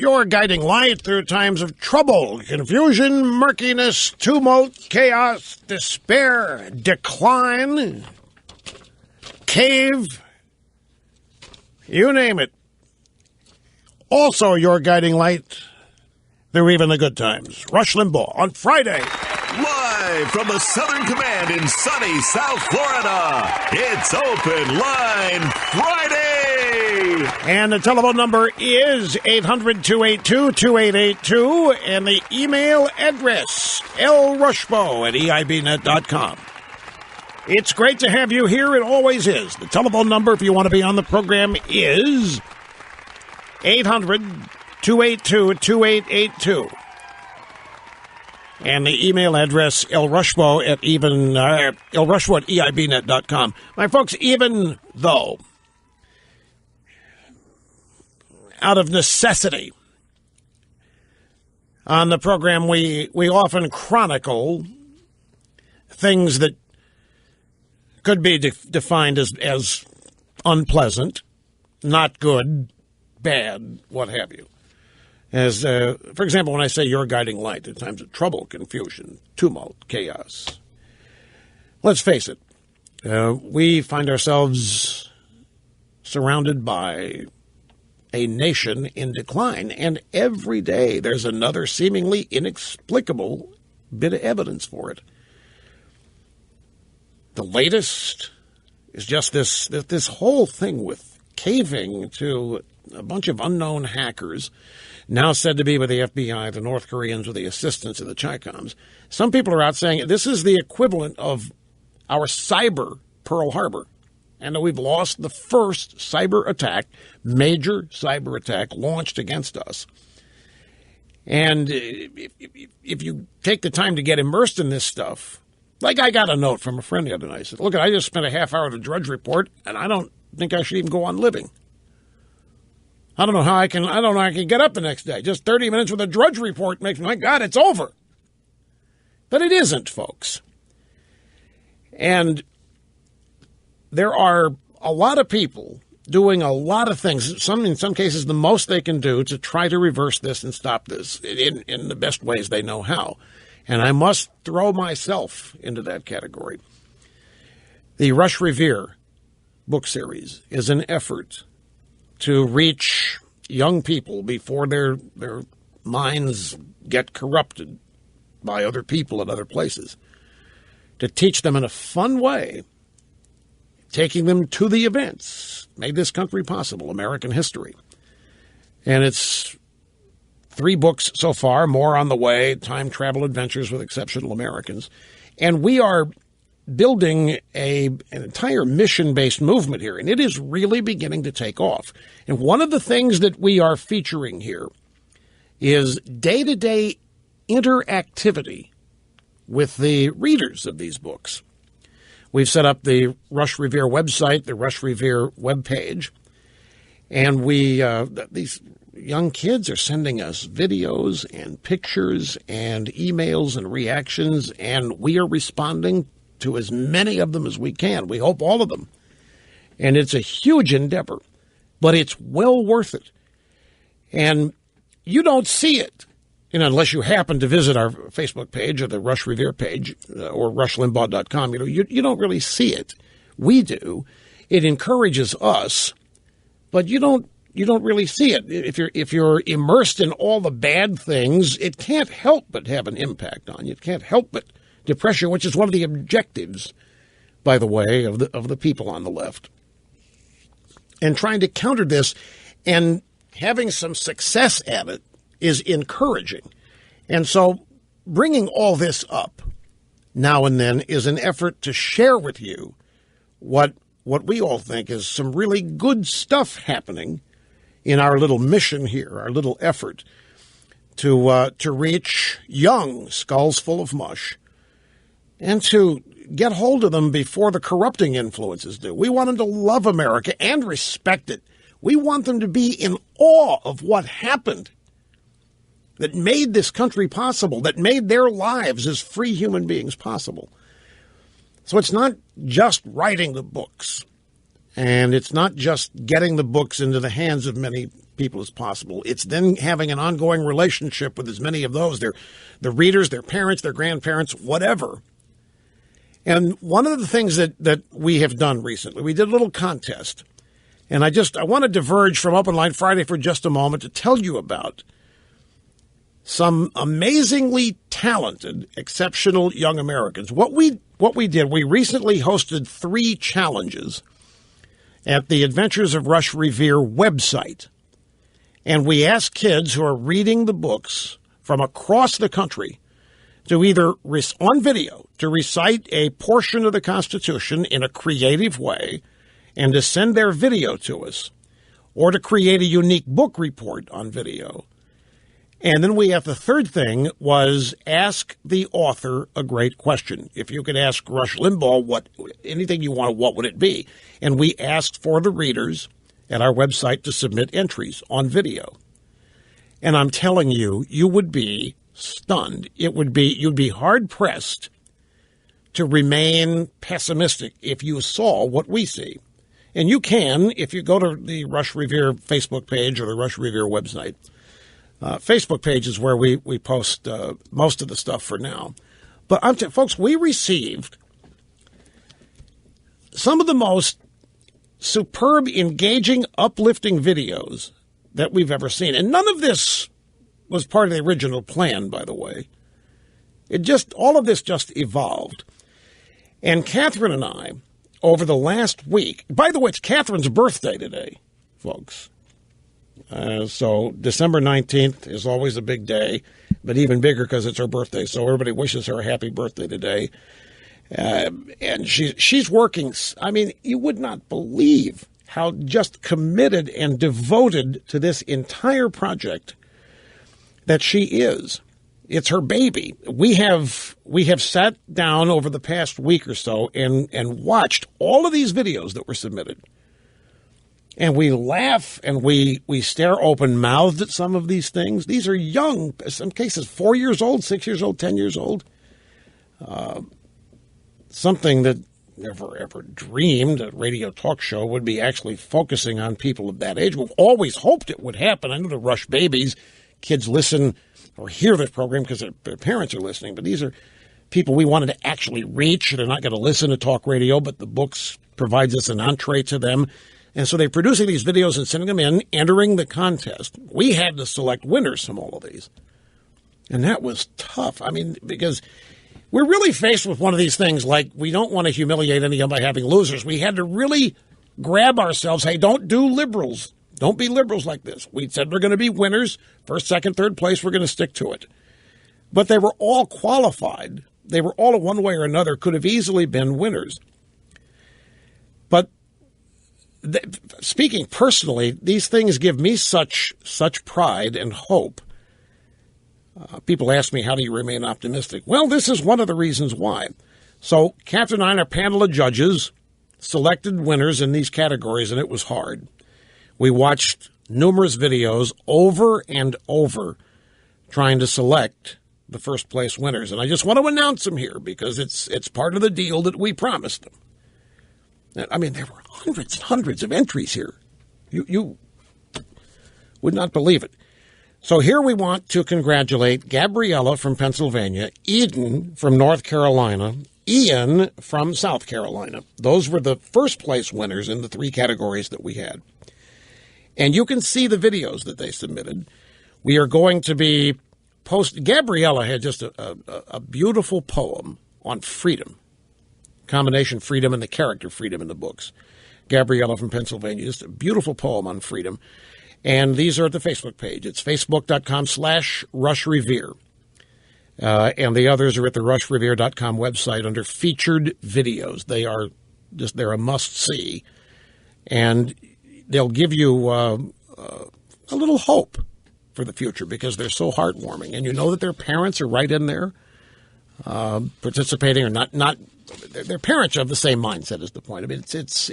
your guiding light through times of trouble, confusion, murkiness, tumult, chaos, despair, decline, cave, you name it. Also your guiding light through even the good times. Rush Limbaugh on Friday. Live from the Southern Command in sunny South Florida, it's Open Line Friday! And the telephone number is 800-282-2882, and the email address, lrushbo@eibnet.com. It's great to have you here. It always is. The telephone number, if you want to be on the program, is 800-282-2882. And the email address, lrushbo@eibnet.com. My folks, even though, out of necessity, on the program we often chronicle things that could be defined as unpleasant, not good, bad, what have you. As, for example, when I say your guiding light in times of trouble, confusion, tumult, chaos. Let's face it, we find ourselves surrounded by a nation in decline, and every day there's another seemingly inexplicable bit of evidence for it. The latest is just this whole thing with caving to a bunch of unknown hackers, now said to be with the FBI, the North Koreans with the assistance of the Chicoms. Some people are out saying this is the equivalent of our cyber Pearl Harbor, and that we've lost the first cyber attack, major cyber attack launched against us. And if you take the time to get immersed in this stuff, like I got a note from a friend the other night. I said, look, I just spent a half hour at the Drudge Report, and I don't think I should even go on living. I don't know how I can get up the next day. Just 30 minutes with a Drudge Report makes me, my God, it's over. But it isn't, folks. And there are a lot of people doing a lot of things, in some cases the most they can do to try to reverse this and stop this in the best ways they know how. And I must throw myself into that category. The Rush Revere book series is an effort to reach young people before their minds get corrupted by other people in other places, to teach them in a fun way, taking them to the events, made this country possible, American history. And it's 3 books so far, more on the way, time travel adventures with exceptional Americans. And we are building an entire mission-based movement here, and it is really beginning to take off. And one of the things that we are featuring here is day-to-day interactivity with the readers of these books. We've set up the Rush Revere website, the Rush Revere webpage, and these young kids are sending us videos and pictures and emails and reactions, and we are responding to as many of them as we can. We hope all of them. And it's a huge endeavor, but it's well worth it. And you don't see it, unless you happen to visit our Facebook page or the Rush Revere page or rushlimbaugh.com. You don't really see it. We do. It encourages us, but you don't really see it. If you're immersed in all the bad things, it can't help but have an impact on you. It can't help but depress you, which is one of the objectives, by the way, of the people on the left. And trying to counter this and having some success at it is encouraging. And so bringing all this up now and then is an effort to share with you what we all think is some really good stuff happening in our little mission here, our little effort to reach young skulls full of mush and to get hold of them before the corrupting influences do. We want them to love America and respect it. We want them to be in awe of what happened that made this country possible, that made their lives as free human beings possible. So it's not just writing the books And it's not just getting the books into the hands of many people as possible. It's then having an ongoing relationship with as many of those, their readers, their parents, their grandparents, whatever. And one of the things that we have done recently, we did a little contest. And I want to diverge from Open Line Friday for just a moment to tell you about some amazingly talented, exceptional young Americans. What we did, we recently hosted 3 challenges at the Adventures of Rush Revere website. And we asked kids who are reading the books from across the country to either, on video, to recite a portion of the Constitution in a creative way and to send their video to us, or to create a unique book report on video. And then we have the third thing was ask the author a great question. If you could ask Rush Limbaugh anything you want, what would it be? And we asked for the readers at our website to submit entries on video. And I'm telling you, you would be stunned. You'd be hard pressed to remain pessimistic if you saw what we see. And you can, if you go to the Rush Revere Facebook page or the Rush Revere website. Facebook page is where we post most of the stuff for now. But folks, we received some of the most superb, engaging, uplifting videos that we've ever seen. And none of this was part of the original plan, by the way. All of this just evolved. And Catherine and I, over the last week, by the way, it's Catherine's birthday today, folks. So December 19th is always a big day, but even bigger because it's her birthday. So everybody wishes her a happy birthday today. And she's working. I mean, you would not believe how just committed and devoted to this entire project that she is. It's her baby. We have sat down over the past week or so and watched all of these videos that were submitted. And we laugh and we stare open-mouthed at some of these things. These are young, in some cases 4 years old, 6 years old, 10 years old. Something that never ever dreamed a radio talk show would be actually focusing on people of that age. We've always hoped it would happen. I know the Rush babies, kids listen or hear this program because their parents are listening. But these are people we wanted to actually reach. They're not going to listen to talk radio, but the books provides us an entree to them. And so they're producing these videos and sending them in, entering the contest. We had to select winners from all of these. And that was tough. I mean, because we're really faced with one of these things like we don't want to humiliate anyone by having losers. We had to really grab ourselves. Hey, don't do liberals. Don't be liberals like this. We said we're going to be winners. First, second, third place, we're going to stick to it. But they were all qualified. They were all, one way or another, could have easily been winners. But speaking personally, these things give me such pride and hope. People ask me, how do you remain optimistic? Well, this is one of the reasons why. So Catherine and I and our panel of judges selected winners in these categories, and it was hard. We watched numerous videos over and over trying to select the first place winners. And I just want to announce them here because it's part of the deal that we promised them. I mean, there were hundreds and hundreds of entries here. You would not believe it. So here we want to congratulate Gabriella from Pennsylvania, Eden from North Carolina, Ian from South Carolina. Those were the first place winners in the 3 categories that we had. And you can see the videos that they submitted. We are going to be Gabriella had just a beautiful poem on freedom. Combination freedom and the character freedom in the books. Gabriella from Pennsylvania, just a beautiful poem on freedom. And these are at the Facebook page. It's facebook.com/Rush Revere. And the others are at the RushRevere.com website under featured videos. They're a must-see. And they'll give you a little hope for the future because they're so heartwarming. And you know that their parents are right in there participating or not. Their parents have the same mindset is the point. I mean, it's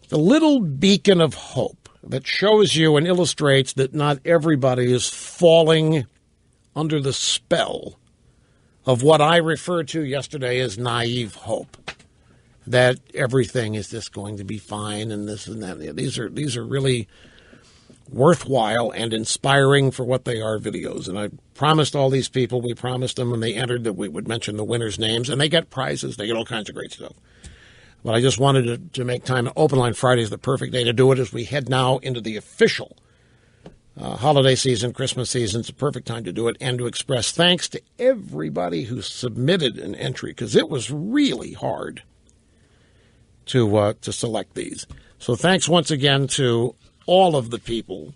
the little beacon of hope that shows you and illustrates that not everybody is falling under the spell of what I referred to yesterday as naive hope. that everything is just going to be fine and this and that. These are really worthwhile and inspiring for what they are videos. And I promised all these people, we promised them when they entered that we would mention the winners' names, and they get prizes. They get all kinds of great stuff. But I just wanted to make time. Open Line Friday is the perfect day to do it as we head now into the official holiday season, Christmas season. It's a perfect time to do it and to express thanks to everybody who submitted an entry, because it was really hard to select these. So thanks once again to all of the people,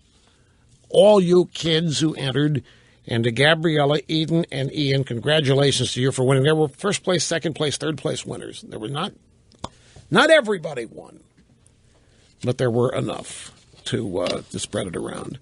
all you kids who entered, and to Gabriella, Eden, and Ian, congratulations to you for winning. There were first place, second place, third place winners. There were not everybody won, but there were enough to spread it around.